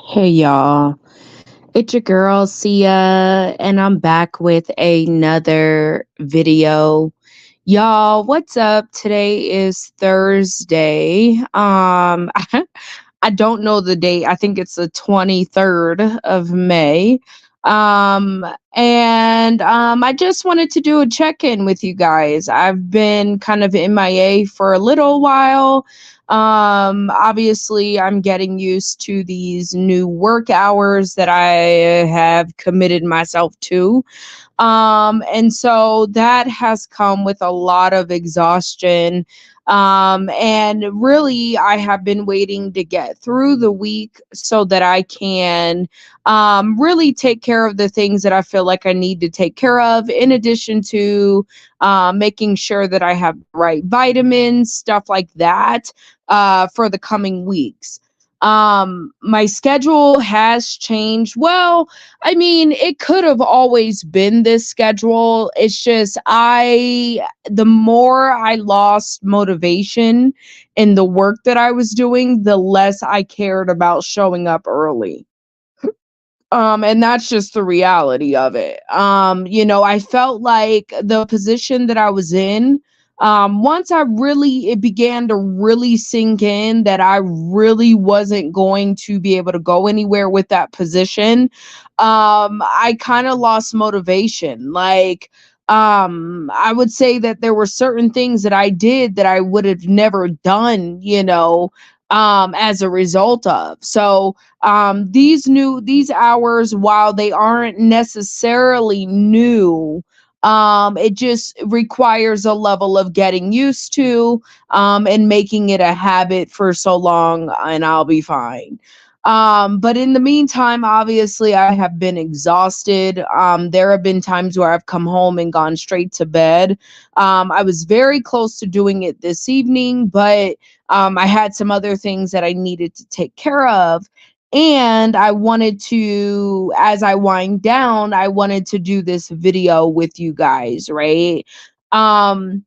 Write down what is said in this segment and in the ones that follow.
Hey y'all, it's your girl Sia, and I'm back with another video. Y'all, what's up? Today is Thursday. I don't know the date. I think it's the 23rd of May. And I just wanted to do a check-in with you guys. I've been kind of MIA for a little while. Obviously I'm getting used to these new work hours that I have committed myself to. And so that has come with a lot of exhaustion. And really, I have been waiting to get through the week so that I can really take care of the things that I feel like I need to take care of, in addition to making sure that I have the right vitamins, stuff like that, for the coming weeks. My schedule has changed. Well, I mean, it could have always been this schedule. It's just the more I lost motivation in the work that I was doing, the less I cared about showing up early. And that's just the reality of it. I felt like the position that I was in, once it began to really sink in that I really wasn't going to be able to go anywhere with that position. I kind of lost motivation. I would say that there were certain things that I did that I would have never done, as a result of. So, these hours, while they aren't necessarily new, it just requires a level of getting used to, and making it a habit for so long, and I'll be fine. But in the meantime, obviously I have been exhausted. There have been times where I've come home and gone straight to bed. I was very close to doing it this evening, but I had some other things that I needed to take care of. And I wanted to, as I wind down, I wanted to do this video with you guys, right? Um,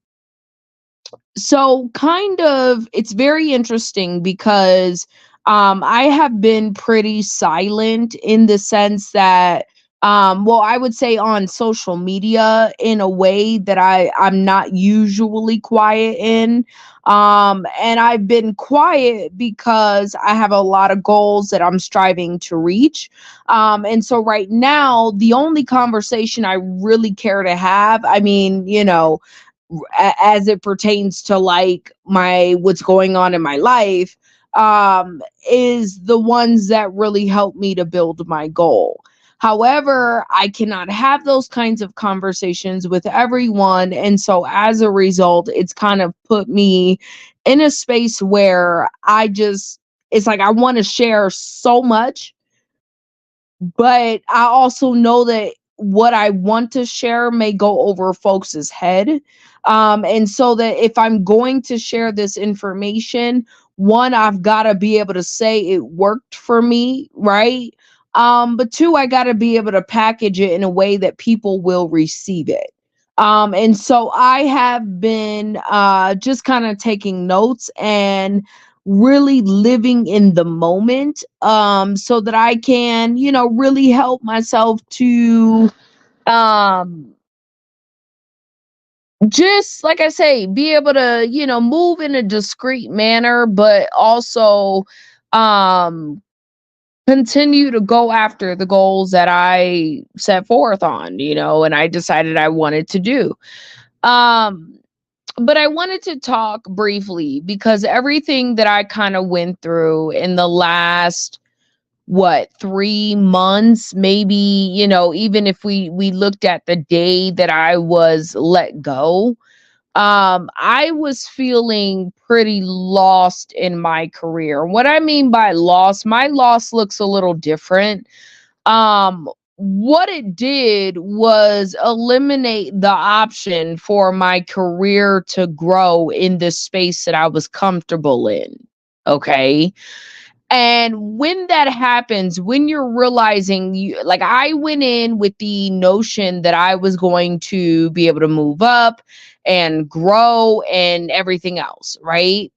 so kind of, it's very interesting because I have been pretty silent in the sense that, well, I would say on social media in a way that I'm not usually quiet in. And I've been quiet because I have a lot of goals that I'm striving to reach. And so right now, the only conversation I really care to have, I mean, as it pertains to like my what's going on in my life, is the ones that really help me to build my goal. However, I cannot have those kinds of conversations with everyone, and so as a result it's kind of put me in a space where it's like I want to share so much, but I also know that what I want to share may go over folks' head. And so that if I'm going to share this information, one, I've got to be able to say it worked for me, right? But two, I got to be able to package it in a way that people will receive it. And so I have been just kind of taking notes and really living in the moment, so that I can, really help myself to, um just like I say, be able to, move in a discreet manner, but also um continue to go after the goals that I set forth on, and I decided I wanted to do. Um but I wanted to talk briefly because everything that I kind of went through in the last, what, 3 months, maybe, even if we looked at the day that I was let go, I was feeling pretty lost in my career. What I mean by lost, my loss looks a little different. What it did was eliminate the option for my career to grow in this space that I was comfortable in. Okay. And when that happens, when you're realizing like I went in with the notion that I was going to be able to move up and grow and everything else, right?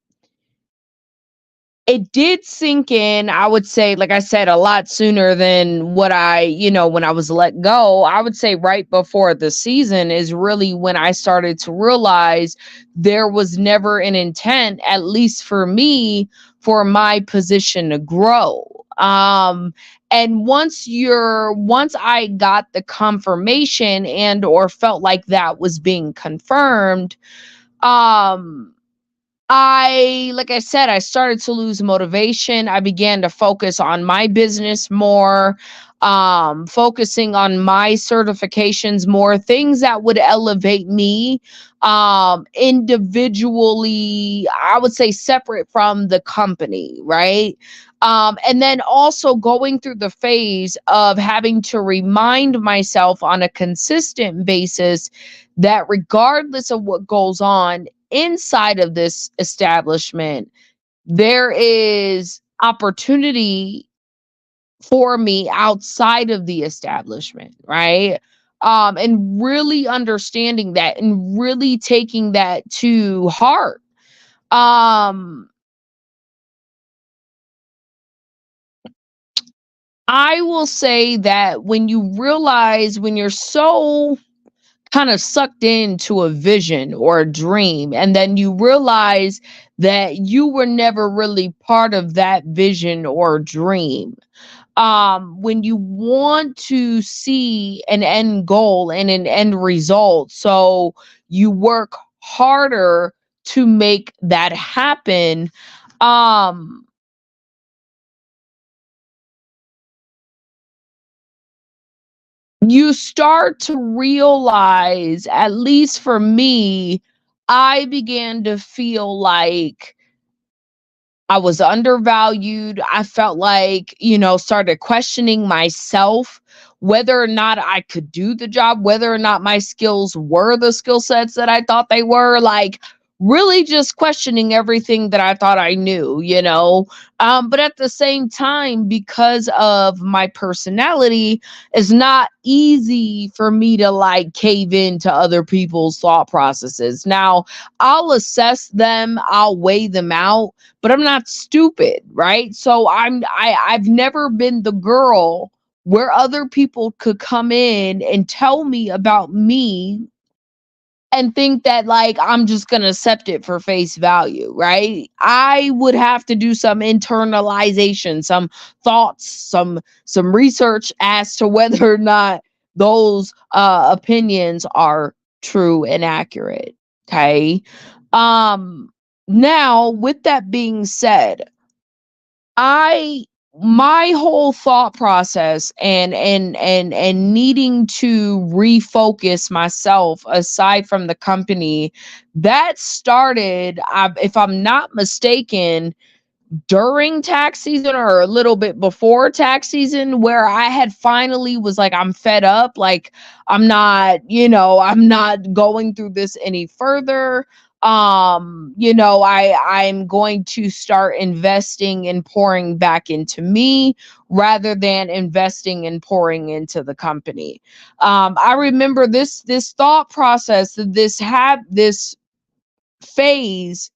it did sink in, I would say, like I said, a lot sooner than what when I was let go. I would say right before the season is really when I started to realize there was never an intent, at least for me, for my position to grow. And once I got the confirmation and or felt like that was being confirmed, um like I said, I started to lose motivation. I began to focus on my business more, focusing on my certifications more, things that would elevate me individually, I would say separate from the company, right? And then also going through the phase of having to remind myself on a consistent basis that regardless of what goes on inside of this establishment, there is opportunity for me outside of the establishment, right? And really understanding that and really taking that to heart. Um, I will say that when you're so kind of sucked into a vision or a dream, and then you realize that you were never really part of that vision or dream, when you want to see an end goal and an end result, so you work harder to make that happen. um you start to realize, at least for me, I began to feel like I was undervalued. I felt like, started questioning myself, whether or not I could do the job, whether or not my skills were the skill sets that I thought they were. Like, really just questioning everything that I thought I knew. But at the same time, because of my personality, it's not easy for me to like cave into other people's thought processes. Now, I'll assess them, I'll weigh them out, but I'm not stupid, right? So I've never been the girl where other people could come in and tell me about me and think that like I'm just going to accept it for face value, right? I would have to do some internalization, some thoughts, some research as to whether or not those opinions are true and accurate, okay? Um Now, with that being said, I my whole thought process and needing to refocus myself aside from the company, that started, if I'm not mistaken, during tax season or a little bit before tax season, where I had finally was like, I'm fed up. Like, I'm not going through this any further. I'm going to start investing and pouring back into me rather than investing and pouring into the company. I remember this thought process, this phase,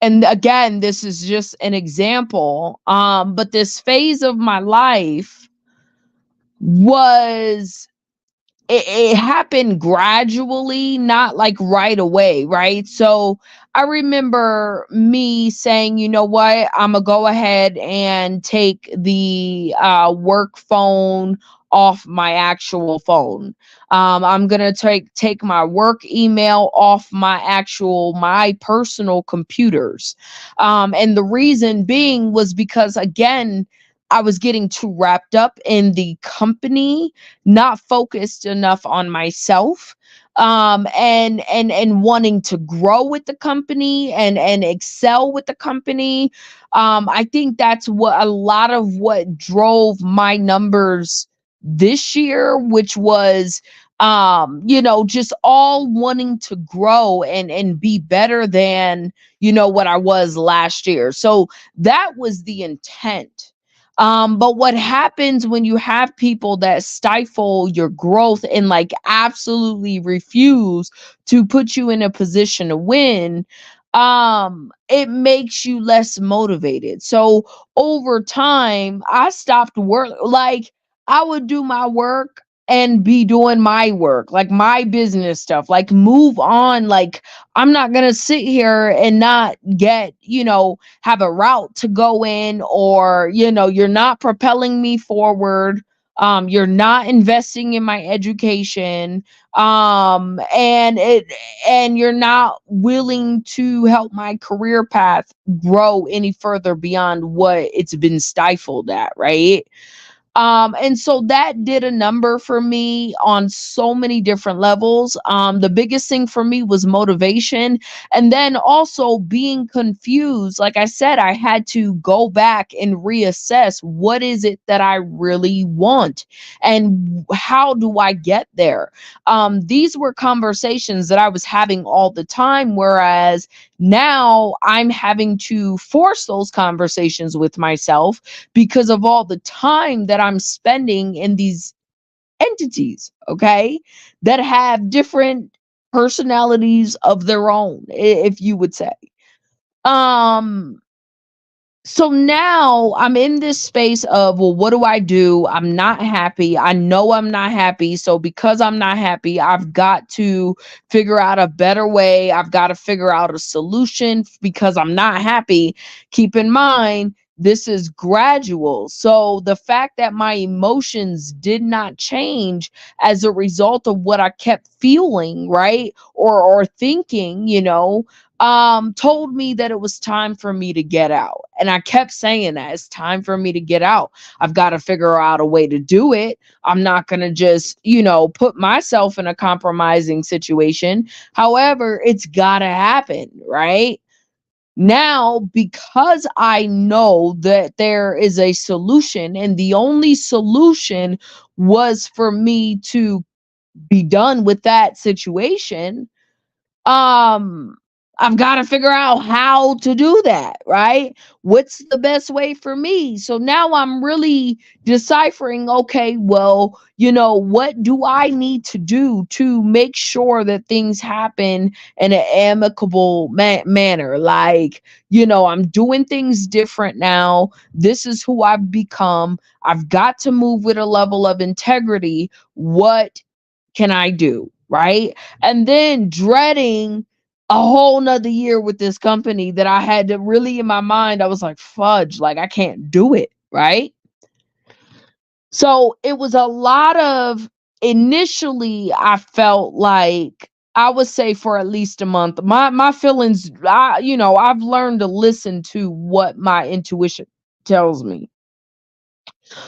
and again, this is just an example, but this phase of my life was, it happened gradually, not like right away, right? So I remember me saying, you know what, I'm gonna go ahead and take the work phone off my actual phone. I'm gonna take my work email off my personal computers. And the reason being was because, again, I was getting too wrapped up in the company, not focused enough on myself, and wanting to grow with the company and excel with the company. I think that's what a lot of what drove my numbers this year, which was just all wanting to grow and be better than what I was last year. So that was the intent. But what happens when you have people that stifle your growth and like absolutely refuse to put you in a position to win? it makes you less motivated. So over time, I stopped work. Like, I would do my work and be doing my work, like my business stuff, like move on. Like, I'm not going to sit here and not get, have a route to go in, or, you're not propelling me forward. You're not investing in my education. And you're not willing to help my career path grow any further beyond what it's been stifled at, right? And so that did a number for me on so many different levels. The biggest thing for me was motivation, and then also being confused. Like I said, I had to go back and reassess, what is it that I really want, and how do I get there? These were conversations that I was having all the time, whereas now I'm having to force those conversations with myself because of all the time that I'm spending in these entities, okay, that have different personalities of their own, if you would say. Um, so now I'm in this space of, well, what do I do? I'm not happy. I know I'm not happy. So because I'm not happy, I've got to figure out a better way. I've got to figure out a solution because I'm not happy. Keep in mind, this is gradual. So the fact that my emotions did not change as a result of what I kept feeling, right? Or thinking, told me that it was time for me to get out. And I kept saying that it's time for me to get out. I've got to figure out a way to do it. I'm not going to just, put myself in a compromising situation. However, it's got to happen, right? Now, because I know that there is a solution, and the only solution was for me to be done with that situation, um I've got to figure out how to do that, right? What's the best way for me? So now I'm really deciphering, okay, well, what do I need to do to make sure that things happen in an amicable manner? Like, I'm doing things different now. This is who I've become. I've got to move with a level of integrity. What can I do? Right. And then dreading a whole nother year with this company that I had to really, in my mind, I was like, fudge, like I can't do it. Right. So it was a lot of, initially, I felt like, I would say for at least a month, my feelings, I've learned to listen to what my intuition tells me.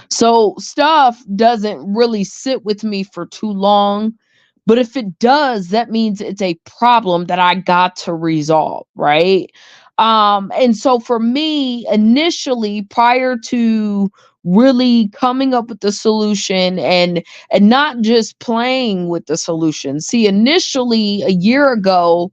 So stuff doesn't really sit with me for too long. But if it does, that means it's a problem that I got to resolve, right? And so for me, initially, prior to really coming up with the solution, and not just playing with the solution. See, initially a year ago,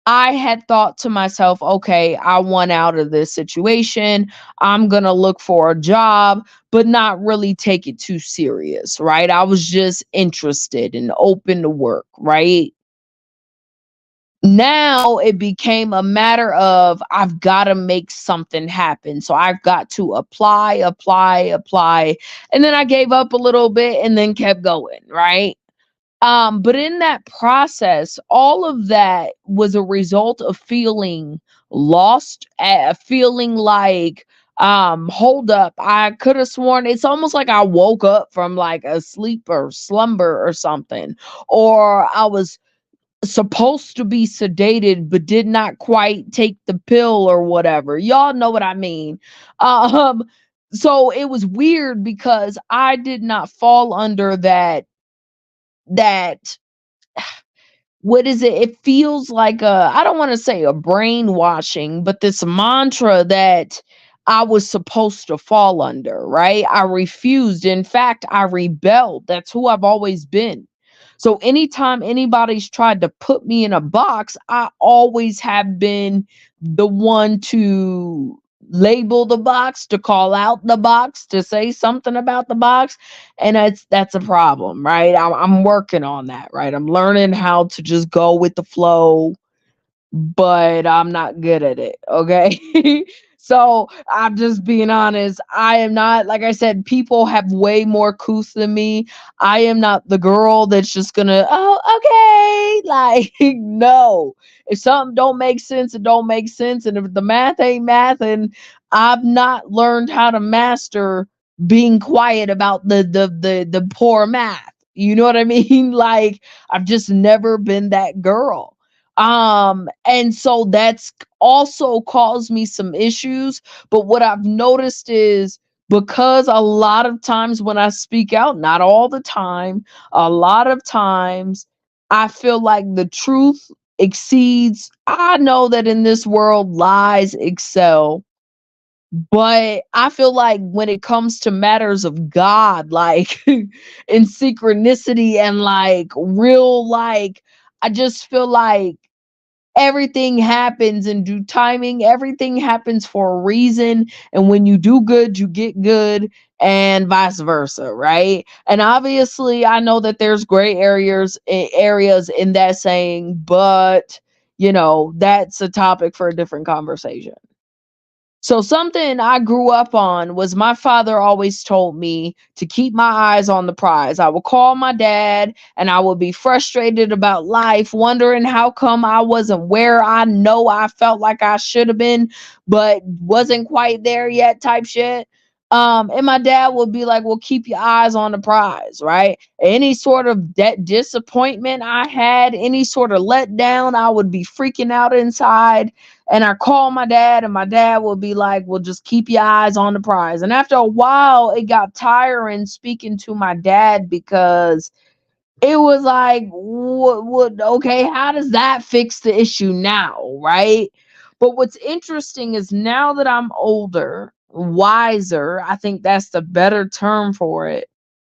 I had thought to myself, okay, I want out of this situation. I'm going to look for a job, but not really take it too serious, right? I was just interested and open to work, right? Now it became a matter of, I've got to make something happen. So I've got to apply, apply, apply. And then I gave up a little bit and then kept going, right? But in that process, all of that was a result of feeling lost, feeling like, hold up, I could have sworn, it's almost like I woke up from like a sleep or slumber or something, or I was supposed to be sedated but did not quite take the pill or whatever. Y'all know what I mean. Um, so it was weird because I did not fall under that what is it? It feels like a, I don't want to say a brainwashing, but this mantra that I was supposed to fall under, right? I refused. In fact, I rebelled. That's who I've always been. So anytime anybody's tried to put me in a box, I always have been the one to label the box, to call out the box, to say something about the box. And that's a problem, right? I'm working on that, right? I'm learning how to just go with the flow, but I'm not good at it. Okay. So I'm just being honest. I am not, like I said, people have way more couth than me. I am not the girl that's just gonna, oh, okay. Like, no. If something don't make sense, it don't make sense. And if the math ain't math, and I've not learned how to master being quiet about the poor math. You know what I mean? Like, I've just never been that girl. And so that's also caused me some issues. But what I've noticed is, because a lot of times when I speak out, not all the time, a lot of times I feel like the truth exceeds. I know that in this world lies excel, but I feel like when it comes to matters of God, like in synchronicity and like real, like, I just feel like everything happens in due timing. Everything happens for a reason. And when you do good, you get good, and vice versa, right? And obviously, I know that there's gray areas in that saying, but that's a topic for a different conversation. So something I grew up on was my father always told me to keep my eyes on the prize. I would call my dad and I would be frustrated about life, wondering how come I wasn't where I know I felt like I should have been, but wasn't quite there yet type shit. And my dad would be like, well, keep your eyes on the prize, right? Any sort of disappointment I had, any sort of letdown, I would be freaking out inside, and I call my dad, and my dad will be like, well, just keep your eyes on the prize. And after a while, it got tiring speaking to my dad, because it was like, okay, how does that fix the issue now? Right. But what's interesting is, now that I'm older, wiser, I think that's the better term for it,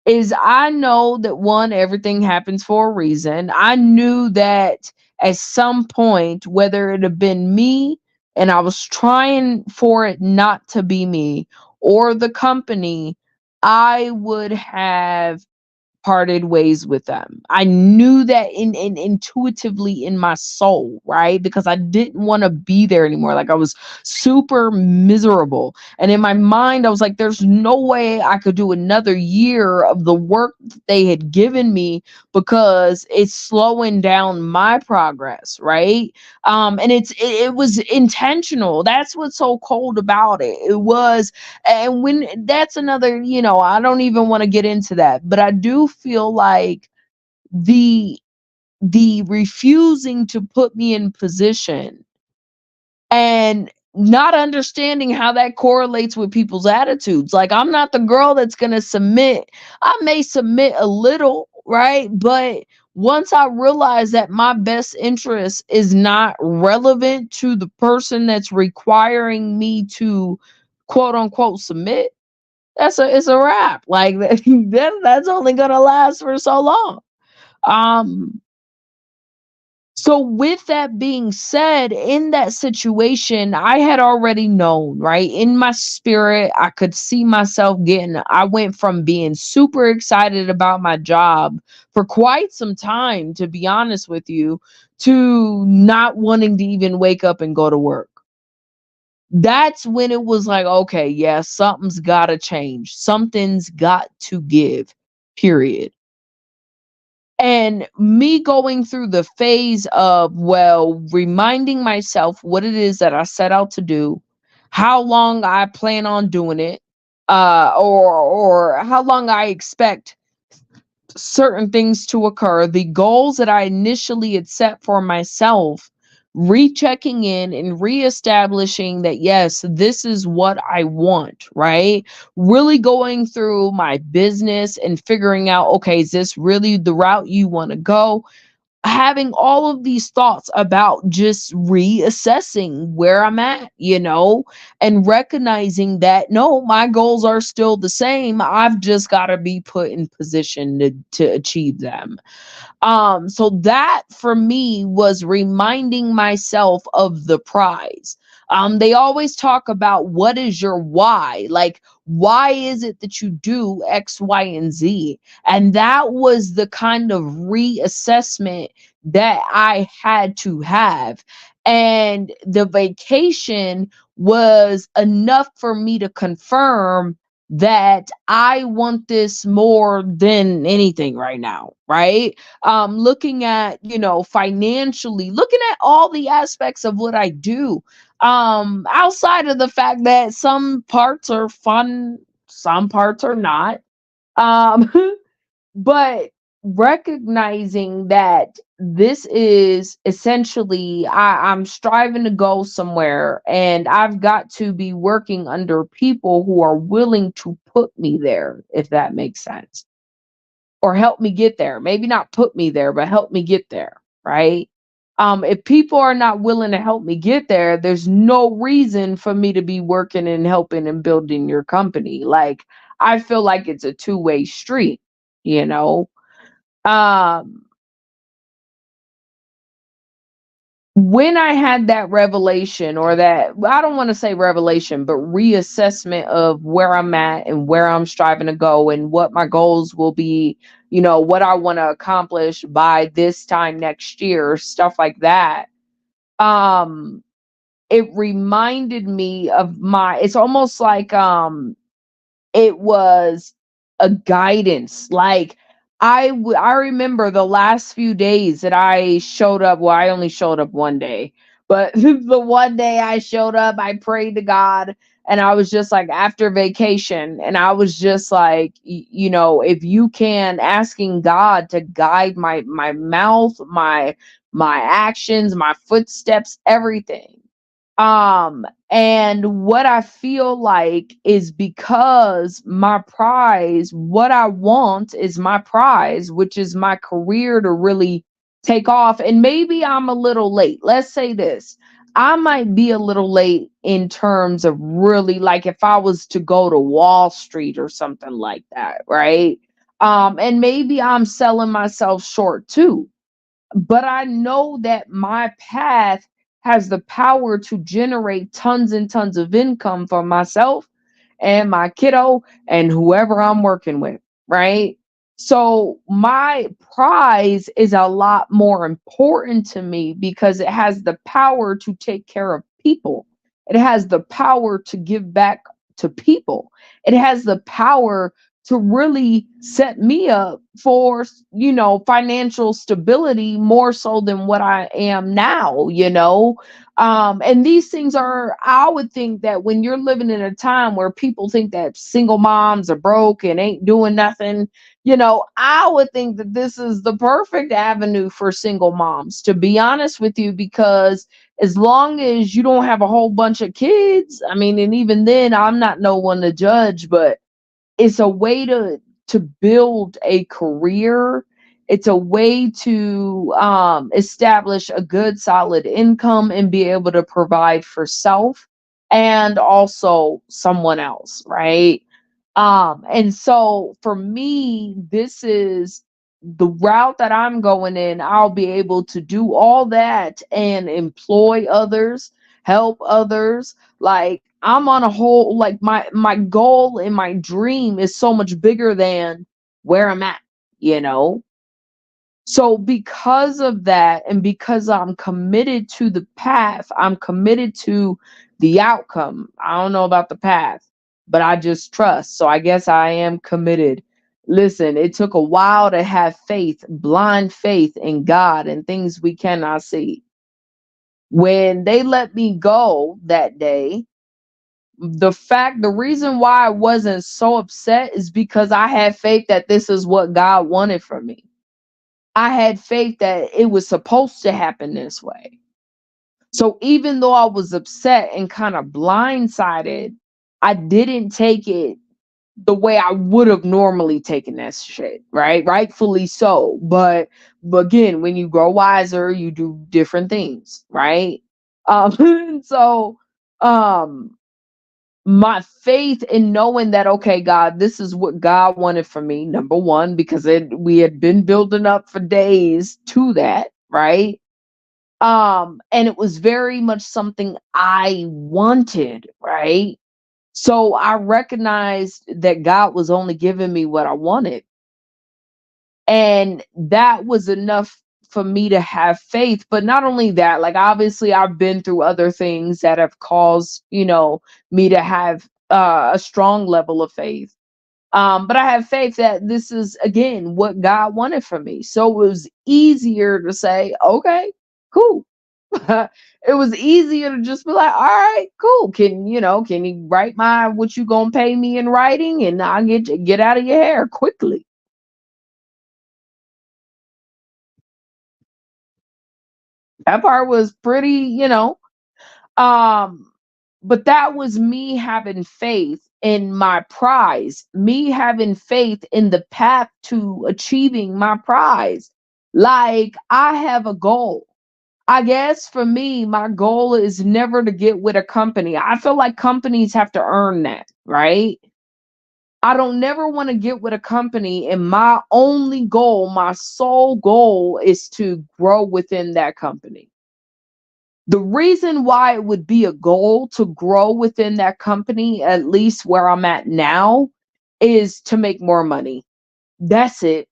is I know that, one, everything happens for a reason. I knew that at some point, whether it had been me and I was trying for it not to be me, or the company, I would have parted ways with them. I knew that in intuitively in my soul, right? Because I didn't want to be there anymore. Like, I was super miserable. And in my mind, I was like, there's no way I could do another year of the work that they had given me, because it's slowing down my progress, right? And it was intentional. That's what's so cold about it. It was. And when that's another, I don't even want to get into that, but I do feel like the the refusing to put me in position, and not understanding how that correlates with people's attitudes. Like, I'm not the girl that's going to submit. I may submit a little, right? But once I realize that my best interest is not relevant to the person that's requiring me to quote unquote submit, it's a wrap. Like, that's only gonna last for so long. Um, so with that being said, in that situation, I had already known, right? In my spirit, I could see myself I went from being super excited about my job for quite some time, to be honest with you, to not wanting to even wake up and go to work. That's when it was like, okay, yeah, something's got to change. Something's got to give, period. And me going through the phase of, well, reminding myself what it is that I set out to do, how long I plan on doing it, or how long I expect certain things to occur, the goals that I initially had set for myself, rechecking in and reestablishing that, yes, this is what I want, right? Really going through my business and figuring out, okay, is this really the route you want to go? Having all of these thoughts about just reassessing where I'm at, and recognizing that, no, my goals are still the same. I've just got to be put in position to achieve them. So that for me was reminding myself of the prize. They always talk about, what is your why? Like, why is it that you do X, Y, and Z? And that was the kind of reassessment that I had to have. And the vacation was enough for me to confirm that I want this more than anything right now, right? Looking at, financially, looking at all the aspects of what I do, outside of the fact that some parts are fun, some parts are not. Um, but recognizing that this is essentially I'm striving to go somewhere, and I've got to be working under people who are willing to put me there, if that makes sense, or help me get there. Maybe not put me there, but help me get there, right? If people are not willing to help me get there, there's no reason for me to be working and helping and building your company. Like, I feel like it's a two-way street, you know. um when I had that revelation, or that, I don't want to say revelation, but reassessment of where I'm at and where I'm striving to go and what my goals will be, what I want to accomplish by this time next year, stuff like that. um it reminded me of it's almost like, it was a guidance. Like, I remember the last few days that I showed up. Well, I only showed up one day, but the one day I showed up, I prayed to God, and I was just like, after vacation, and I was just like, if you can, asking God to guide my mouth, my actions, my footsteps, everything. And what I feel like is, because my prize, what I want is my prize, which is my career to really take off. And maybe I'm a little late. Let's say this. I might be a little late in terms of really, like, if I was to go to Wall Street or something like that, right? And maybe I'm selling myself short too, but I know that my path has the power to generate tons and tons of income for myself and my kiddo and whoever I'm working with, right? So my prize is a lot more important to me because it has the power to take care of people. It has the power to give back to people. It has the power to really set me up for, financial stability more so than what I am now. And these things are, I would think that when you're living in a time where people think that single moms are broke and ain't doing nothing, I would think that this is the perfect avenue for single moms, to be honest with you, because as long as you don't have a whole bunch of kids, I mean, and even then, I'm not no one to judge, but it's a way to build a career. It's a way to establish a good solid income and be able to provide for self and also someone else, right? And so for me, this is the route that I'm going in. I'll be able to do all that and employ others, help others. Like, I'm on a whole, like, my goal and my dream is so much bigger than where I'm at, you know? So because of that, and because I'm committed to the path, I'm committed to the outcome. I don't know about the path, but I just trust. So I guess I am committed. Listen, it took a while to have faith, blind faith in God and things we cannot see. When they let me go that day, the reason why I wasn't so upset is because I had faith that this is what God wanted from me. I had faith that it was supposed to happen this way. So even though I was upset and kind of blindsided, I didn't take it the way I would have normally taken that shit, right? Rightfully so. But again, when you grow wiser, you do different things, right? So um my faith in knowing that, okay, God, this is what God wanted for me, number one, because we had been building up for days to that, right? And it was very much something I wanted, right? So I recognized that God was only giving me what I wanted, and that was enough for me to have faith. But not only that, like obviously I've been through other things that have caused, me to have a strong level of faith. But I have faith that this is again what God wanted for me. So it was easier to say, okay, cool. It was easier to just be like, all right, cool. Can you write my what you gonna pay me in writing, and I'll get out of your hair quickly. That part was pretty, um, but that was me having faith in my prize, me having faith in the path to achieving my prize. Like I have a goal. I guess for me, my goal is never to get with a company. I feel like companies have to earn that, right? I don't never want to get with a company, and my only goal, my sole goal is to grow within that company. The reason why it would be a goal to grow within that company, at least where I'm at now, is to make more money. That's it.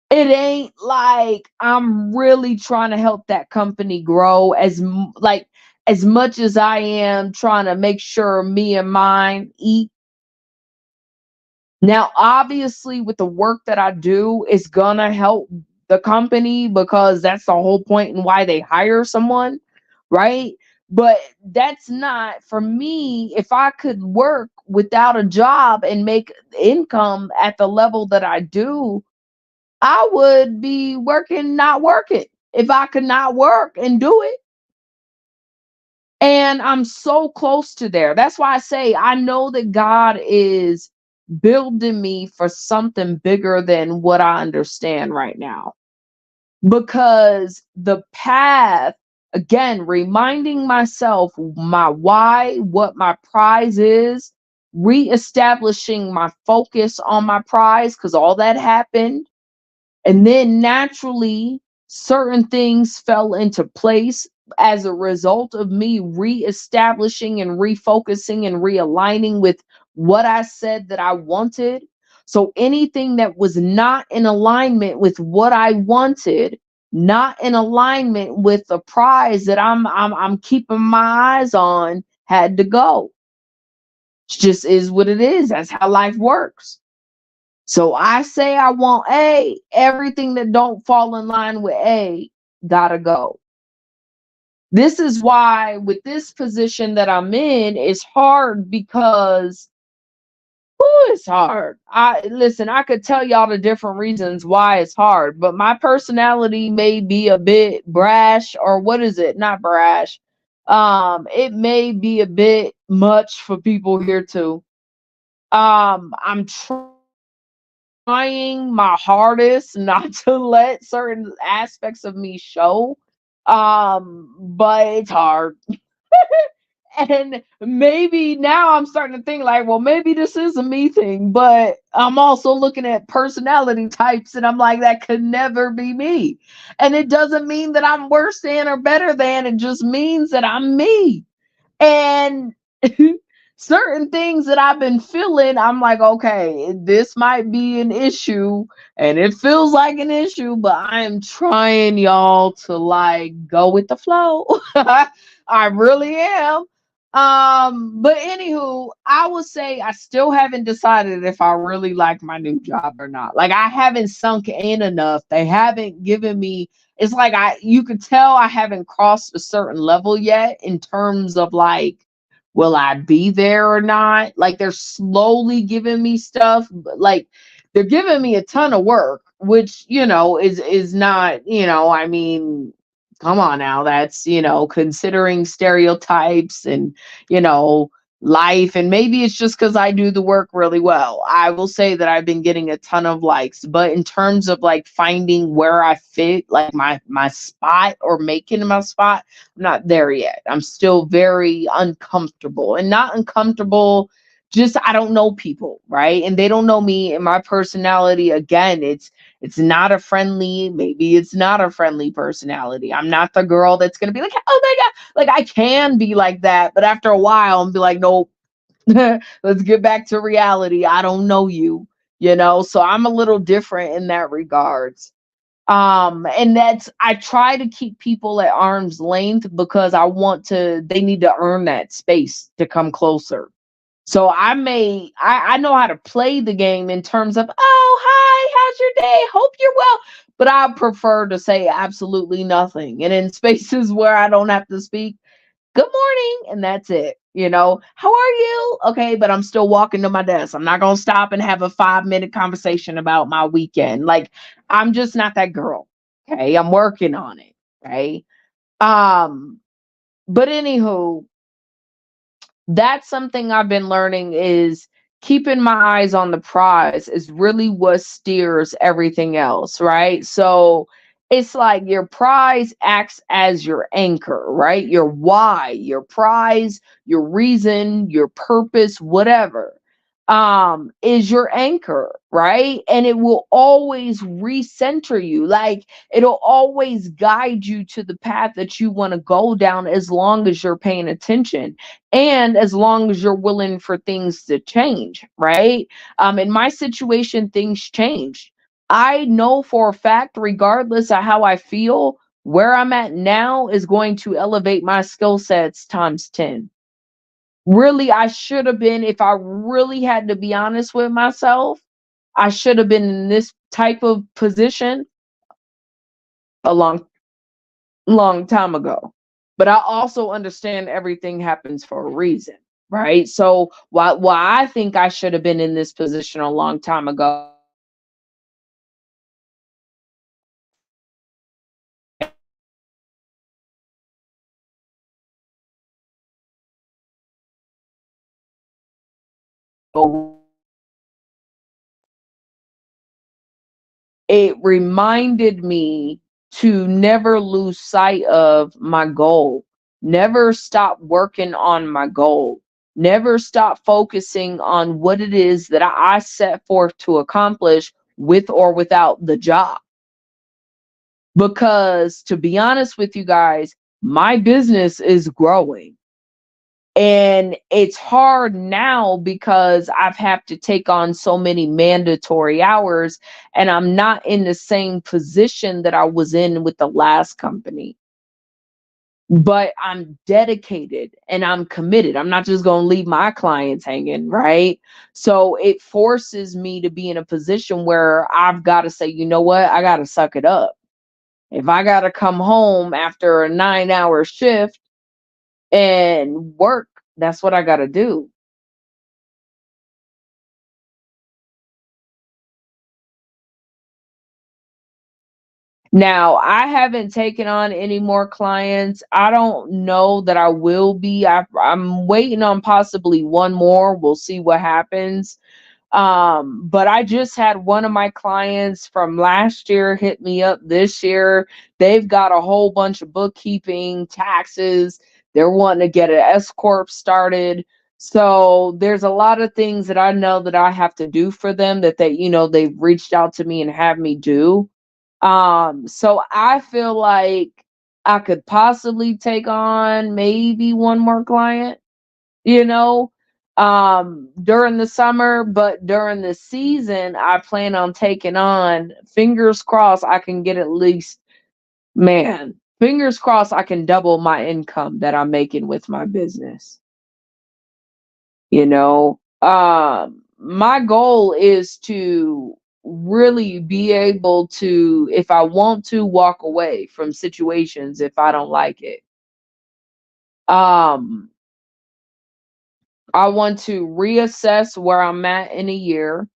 It ain't like I'm really trying to help that company grow like as much as I am trying to make sure me and mine eat. Now, obviously, with the work that I do, it's gonna help the company because that's the whole point and why they hire someone, right? But that's not for me. If I could work without a job and make income at the level that I do, I would be working, not working, if I could not work and do it. And I'm so close to there. That's why I say I know that God is building me for something bigger than what I understand right now. Because the path, again, reminding myself my why, what my prize is, reestablishing my focus on my prize, because all that happened. And then naturally, certain things fell into place as a result of me reestablishing and refocusing and realigning with what I said that I wanted. So anything that was not in alignment with what I wanted, not in alignment with the prize that I'm keeping my eyes on, had to go. It just is what it is. That's how life works. So I say I want A, everything that don't fall in line with A gotta go. This is why with this position that I'm in, it's hard because it's hard. I listen, I could tell y'all the different reasons why it's hard, but my personality may be a bit brash, or what is it? Not brash. It may be a bit much for people here too. I'm trying my hardest not to let certain aspects of me show. But it's hard. And maybe now I'm starting to think like, well, maybe this is a me thing, but I'm also looking at personality types and I'm like, that could never be me. And it doesn't mean that I'm worse than or better than, it just means that I'm me. And certain things that I've been feeling, I'm like, okay, this might be an issue and it feels like an issue, but I am trying, y'all, to like go with the flow. I really am. But anywho, I would say I still haven't decided if I really like my new job or not. Like I haven't sunk in enough. They haven't given me, it's like you could tell I haven't crossed a certain level yet in terms of like, will I be there or not? Like they're slowly giving me stuff, but like they're giving me a ton of work, which is not, I mean, come on now, that's considering stereotypes and you know life, and maybe it's just because I do the work really well. I will say that I've been getting a ton of likes, but in terms of like finding where I fit, like my spot or making my spot, I'm not there yet. I'm still very uncomfortable, and not uncomfortable, just I don't know people, right? And they don't know me and my personality. Again, it's not a friendly, maybe it's not a friendly personality. I'm not the girl that's gonna be like, oh my god, like I can be like that, but after a while I'm be like, nope. Let's get back to reality. I don't know you, so I'm a little different in that regards. And I try to keep people at arm's length because they need to earn that space to come closer. So I know how to play the game in terms of, oh, hi, how's your day? Hope you're well. But I prefer to say absolutely nothing. And in spaces where I don't have to speak, good morning, and that's it. How are you? Okay, but I'm still walking to my desk. I'm not going to stop and have a 5-minute conversation about my weekend. Like, I'm just not that girl. Okay, I'm working on it. Okay. Um, but anywho, that's something I've been learning is keeping my eyes on the prize is really what steers everything else, right? So it's like your prize acts as your anchor, right? Your why, your prize, your reason, your purpose, whatever, is your anchor, right? And it will always recenter you. Like, it'll always guide you to the path that you want to go down as long as you're paying attention and as long as you're willing for things to change, right? In my situation, things change. I know for a fact, regardless of how I feel, where I'm at now is going to elevate my skill sets times 10. Really, I should have been, if I really had to be honest with myself, I should have been in this type of position a long time ago. But I also understand everything happens for a reason, right? So why I think I should have been in this position a long time ago, it reminded me to never lose sight of my goal, never stop working on my goal, never stop focusing on what it is that I set forth to accomplish with or without the job. Because to be honest with you guys, my business is growing. And it's hard now because I've had to take on so many mandatory hours and I'm not in the same position that I was in with the last company. But I'm dedicated and I'm committed. I'm not just going to leave my clients hanging, right? So it forces me to be in a position where I've got to say, you know what? I got to suck it up. If I got to come home after a 9-hour shift and work, that's what I got to do. Now, I haven't taken on any more clients. I don't know that I will be. I'm waiting on possibly one more. We'll see what happens. But I just had one of my clients from last year hit me up this year. They've got a whole bunch of bookkeeping, taxes. They're wanting to get an S corp started. So there's a lot of things that I know that I have to do for them that they've reached out to me and have me do. So I feel like I could possibly take on maybe one more client, you know, during the summer, but during the season, I plan on taking on, fingers crossed, I can get at least, man, fingers crossed, I can double my income that I'm making with my business. My goal is to really be able to, if I want to, walk away from situations if I don't like it. um I want to reassess where I'm at in a year.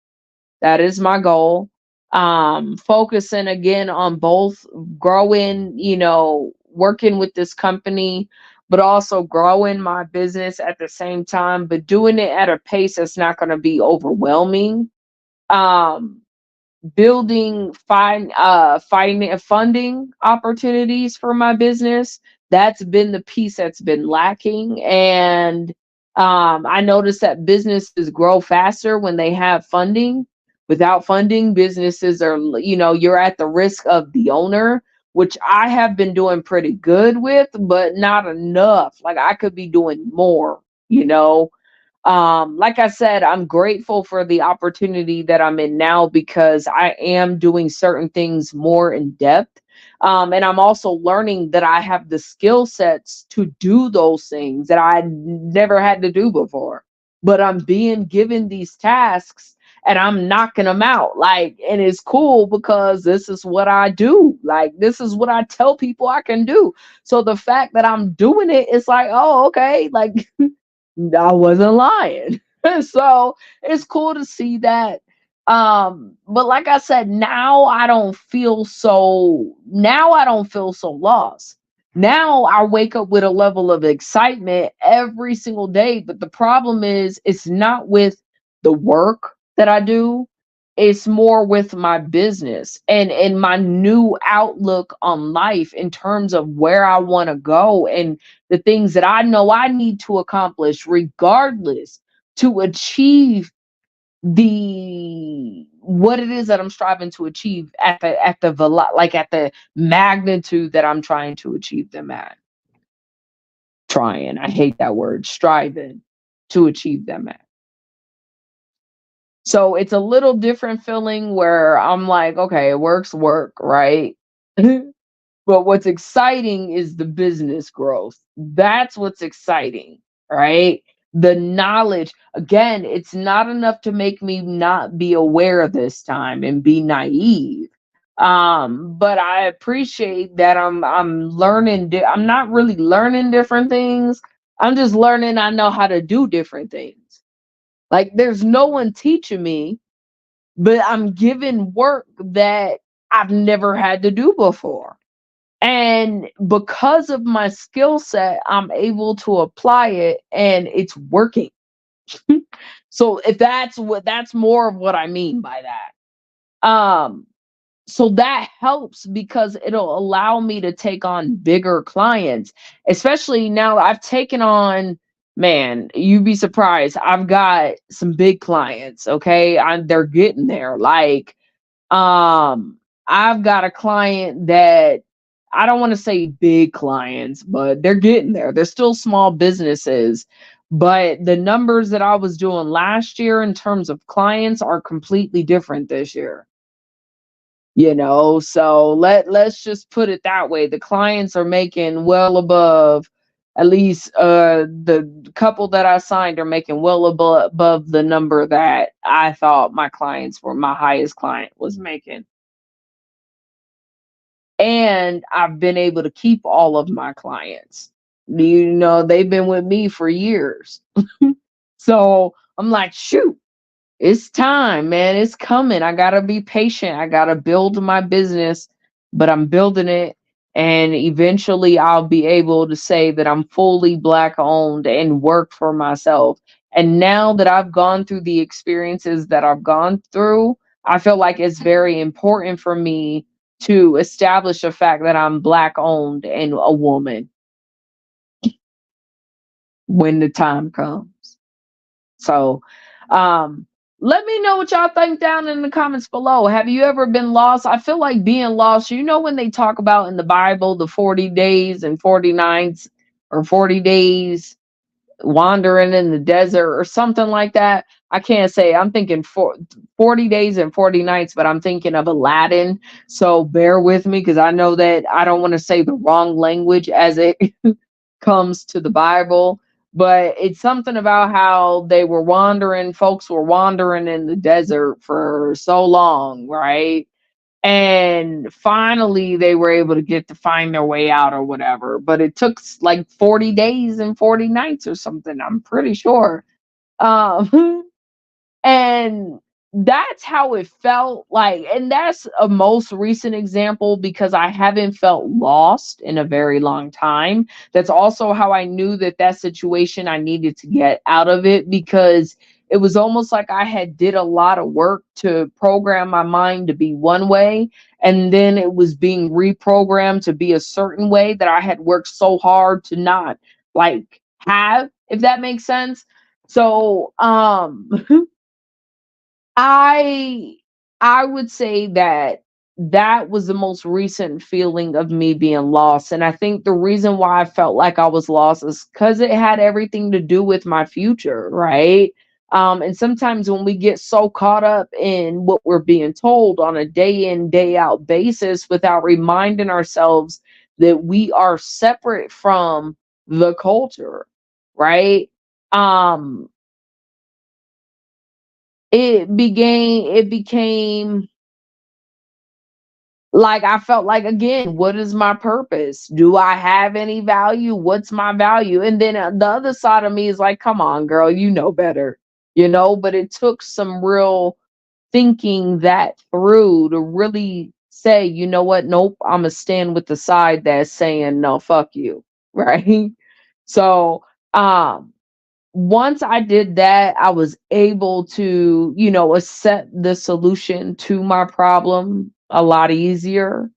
That is my goal. Focusing again on both growing, working with this company, but also growing my business at the same time, but doing it at a pace that's not going to be overwhelming. Um, Building funding opportunities for my business, that's been the piece that's been lacking. And I noticed that businesses grow faster when they have funding. Without funding, businesses are, you're at the risk of the owner, which I have been doing pretty good with, but not enough. Like, I could be doing more, you know Like I said, I'm grateful for the opportunity that I'm in now because I am doing certain things more in depth. And I'm also learning that I have the skill sets to do those things that I never had to do before. But I'm being given these tasks and I'm knocking them out. Like, and it's cool because this is what I do. Like, this is what I tell people I can do. So the fact that I'm doing it, it's like, oh, okay. Like, I wasn't lying. So it's cool to see that. But like I said, now I don't feel so lost. Now I wake up with a level of excitement every single day. But the problem is it's not with the work that I do, it's more with my business and my new outlook on life in terms of where I want to go and the things that I know I need to accomplish regardless to achieve the what it is that I'm striving to achieve like at the magnitude that I'm trying to achieve them at. Trying, I hate that word, striving to achieve them at. So it's a little different feeling where I'm like, okay, work's work, right? But what's exciting is the business growth. That's what's exciting, right? The knowledge, again, it's not enough to make me not be aware this time and be naive. But I appreciate that I'm learning I'm not really learning different things. I'm just learning I know how to do different things. Like there's no one teaching me, but I'm given work that I've never had to do before. And because of my skill set, I'm able to apply it and it's working. So if that's more of what I mean by that. So that helps because it'll allow me to take on bigger clients, especially now I've taken on, man, you'd be surprised. I've got some big clients, okay? They're getting there. Like um, I've got a client that I don't want to say big clients, but they're getting there. They're still small businesses, but the numbers that I was doing last year in terms of clients are completely different this year. So let's just put it that way. The clients are making well above, at least the couple that I signed are making well above the number that I thought my highest client was making. And I've been able to keep all of my clients. They've been with me for years. So I'm like, shoot, it's time, man. It's coming. I gotta be patient. I gotta build my business, but I'm building it. And eventually I'll be able to say that I'm fully Black owned and work for myself. And now that I've gone through the experiences that I've gone through, I feel like it's very important for me to establish the fact that I'm Black owned and a woman when the time comes. So, um, let me know what y'all think down in the comments below. Have you ever been lost? I feel like being lost, when they talk about in the Bible the 40 days and 40 nights or 40 days wandering in the desert or something like that. I can't say. I'm thinking 40 days and 40 nights, but I'm thinking of Aladdin. So bear with me because I know that I don't want to say the wrong language as it comes to the Bible, but it's something about how folks were wandering in the desert for so long, right? And finally they were able to get to find their way out or whatever. But it took like 40 days and 40 nights or something, I'm pretty sure. Um And that's how it felt like, and that's a most recent example because I haven't felt lost in a very long time. That's also how I knew that situation I needed to get out of it because it was almost like I had did a lot of work to program my mind to be one way, and then it was being reprogrammed to be a certain way that I had worked so hard to not like have, if that makes sense. So I I would say that that was the most recent feeling of me being lost. And I think the reason why I felt like I was lost is because it had everything to do with my future, right? And sometimes when we get so caught up in what we're being told on a day in, day out basis without reminding ourselves that we are separate from the culture, right? Um, it became like I felt like, again, what is my purpose? Do I have any value? What's my value? And then the other side of me is like, come on, girl, you know better, but it took some real thinking that through to really say, you know what? Nope, I'm gonna stand with the side that's saying no, fuck you, right? So, um, once I did that, I was able to, accept the solution to my problem a lot easier.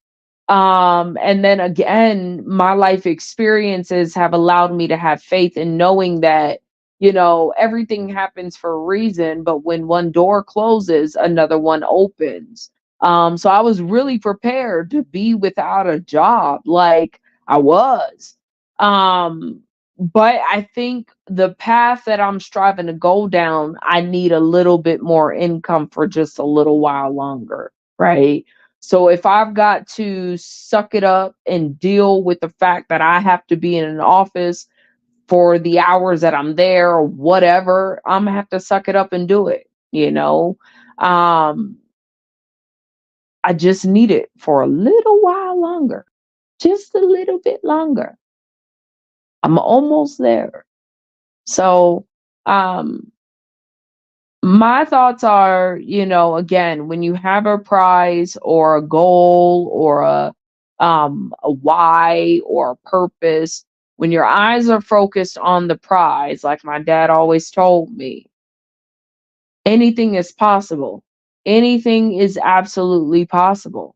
And then again, my life experiences have allowed me to have faith in knowing that, everything happens for a reason, but when one door closes, another one opens. So I was really prepared to be without a job, like I was. Um, but I think the path that I'm striving to go down, I need a little bit more income for just a little while longer, right? So if I've got to suck it up and deal with the fact that I have to be in an office for the hours that I'm there or whatever, I'm gonna have to suck it up and do it. Um, I just need it for a little while longer, just a little bit longer. I'm almost there. So, um, my thoughts are, again, when you have a prize or a goal or a why or a purpose, when your eyes are focused on the prize, like my dad always told me, anything is possible. Anything is absolutely possible.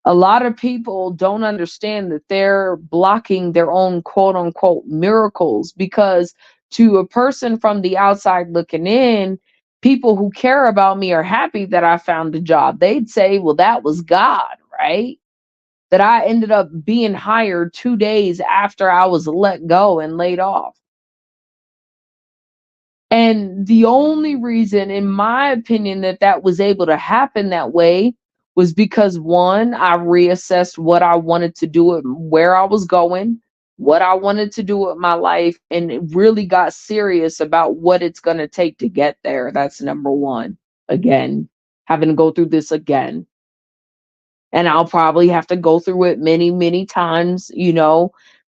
A lot of people don't understand that they're blocking their own quote unquote miracles because to a person from the outside looking in, people who care about me are happy that I found a job. They'd say, well, that was God, right? That I ended up being hired 2 days after I was let go and laid off. And the only reason, in my opinion, that that was able to happen that way was because one, I reassessed what I wanted to do, where I was going, what I wanted to do with my life, and it really got serious about what it's going to take to get there. That's number one. Again, having to go through this again, and I'll probably have to go through it many, many times.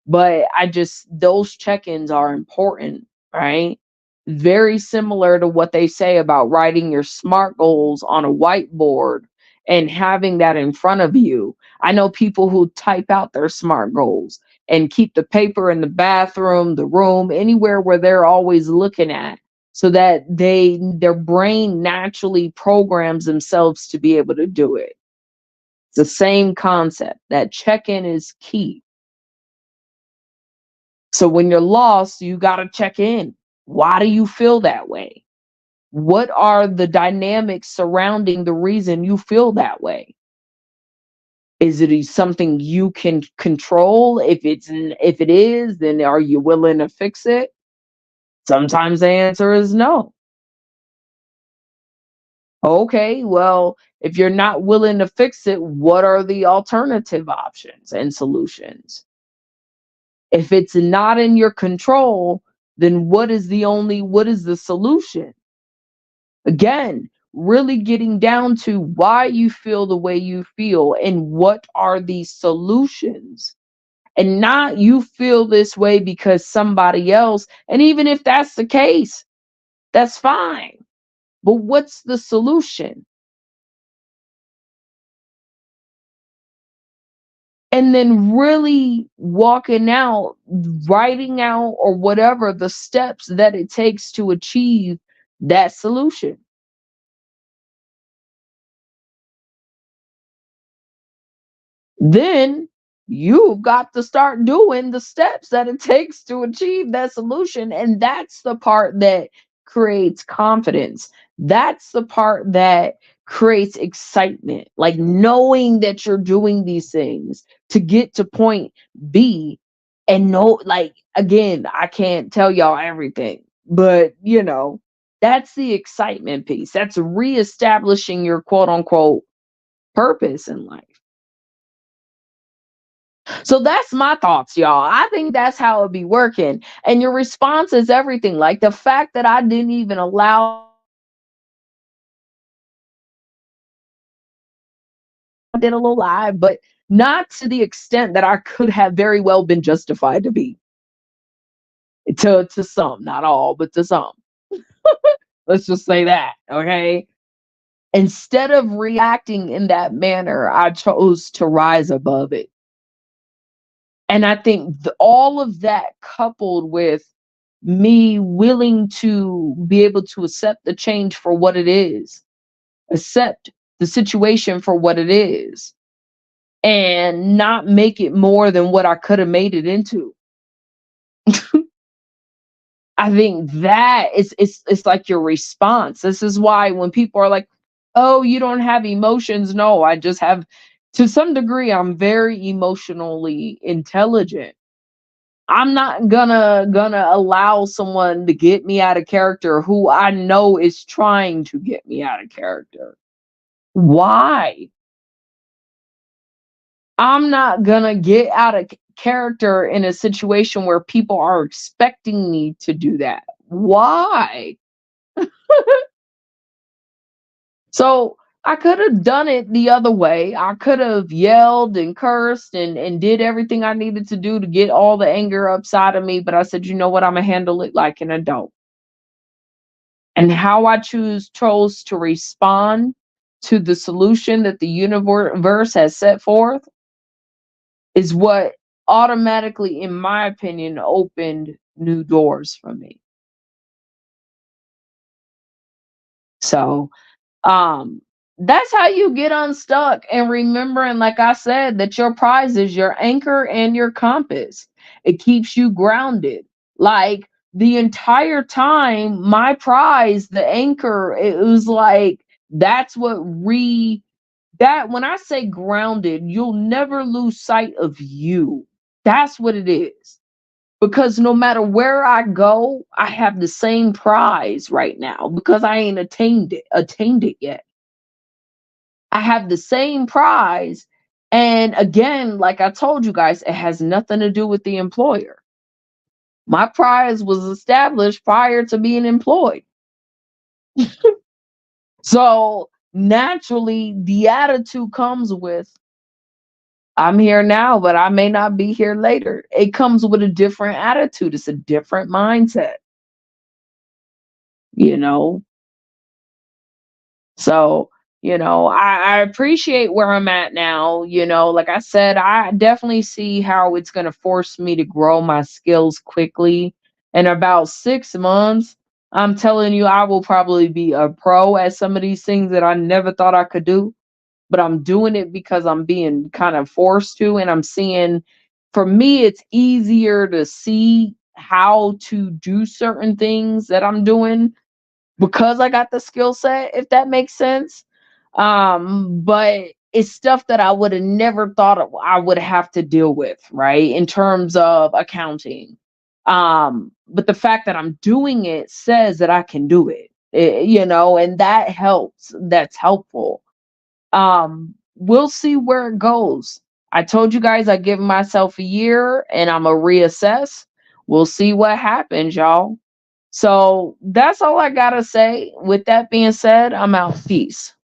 But I just, those check ins are important, right? Very similar to what they say about writing your SMART goals on a whiteboard and having that in front of you. I know people who type out their SMART goals and keep the paper in the bathroom, the room, anywhere where they're always looking at so that their brain naturally programs themselves to be able to do it. It's the same concept. That check-in is key. So when you're lost, you got to check in. Why do you feel that way? What are the dynamics surrounding the reason you feel that way? Is it something you can control? If it is, then are you willing to fix it? Sometimes the answer is no. Okay, well, if you're not willing to fix it, what are the alternative options and solutions? If it's not in your control, then what is the solution? Again, really getting down to why you feel the way you feel and what are the solutions. And not you feel this way because somebody else, and even if that's the case, that's fine. But what's the solution? And then really walking out, writing out, or whatever the steps that it takes to achieve that solution. Then you've got to start doing the steps that it takes to achieve that solution. And that's the part that creates confidence. That's the part that creates excitement, like knowing that you're doing these things to get to point B. And no, like, again, I can't tell y'all everything, but that's the excitement piece. That's reestablishing your quote unquote purpose in life. So that's my thoughts, y'all. I think that's how it be working. And your response is everything. Like the fact that I didn't even allow, I did a little live, but not to the extent that I could have very well been justified to be. To some, not all, but to some. Let's just say that, okay? Instead of reacting in that manner, I chose to rise above it. And I think all of that, coupled with me willing to be able to accept the change for what it is, accept the situation for what it is, and not make it more than what I could have made it into. I think that it's like your response. This is why when people are like, "Oh, you don't have emotions." No, I just have, to some degree, I'm very emotionally intelligent. I'm not gonna allow someone to get me out of character who I know is trying to get me out of character. Why? I'm not gonna get out of character in a situation where people are expecting me to do that. Why? So I could have done it the other way. I could have yelled and cursed and did everything I needed to do to get all the anger upside of me. But I said, you know what? I'm going to handle it like an adult. And how I chose to respond to the solution that the universe has set forth is what automatically, in my opinion, opened new doors for me. So um that's how you get unstuck, and remembering, like I said, that your prize is your anchor and your compass. It keeps you grounded. Like the entire time, my prize, the anchor, it was like that's what re that when I say grounded, you'll never lose sight of you. That's what it is. Because no matter where I go, I have the same prize right now because I ain't attained it yet. I have the same prize. And again, like I told you guys, it has nothing to do with the employer. My prize was established prior to being employed. So naturally, the attitude comes with, I'm here now, but I may not be here later. It comes with a different attitude, it's a different mindset, you know? So, I appreciate where I'm at now. Like I said, I definitely see how it's going to force me to grow my skills quickly. In about 6 months, I'm telling you, I will probably be a pro at some of these things that I never thought I could do. But I'm doing it because I'm being kind of forced to. And I'm seeing, for me, it's easier to see how to do certain things that I'm doing because I got the skill set, if that makes sense. But it's stuff that I would have never thought I would have to deal with, right? In terms of accounting. But the fact that I'm doing it says that I can do it, and that helps. That's helpful. We'll see where it goes. I told you guys I give myself a year and I'm a reassess. We'll see what happens, y'all. So that's all I gotta say. With that being said, I'm out. Peace.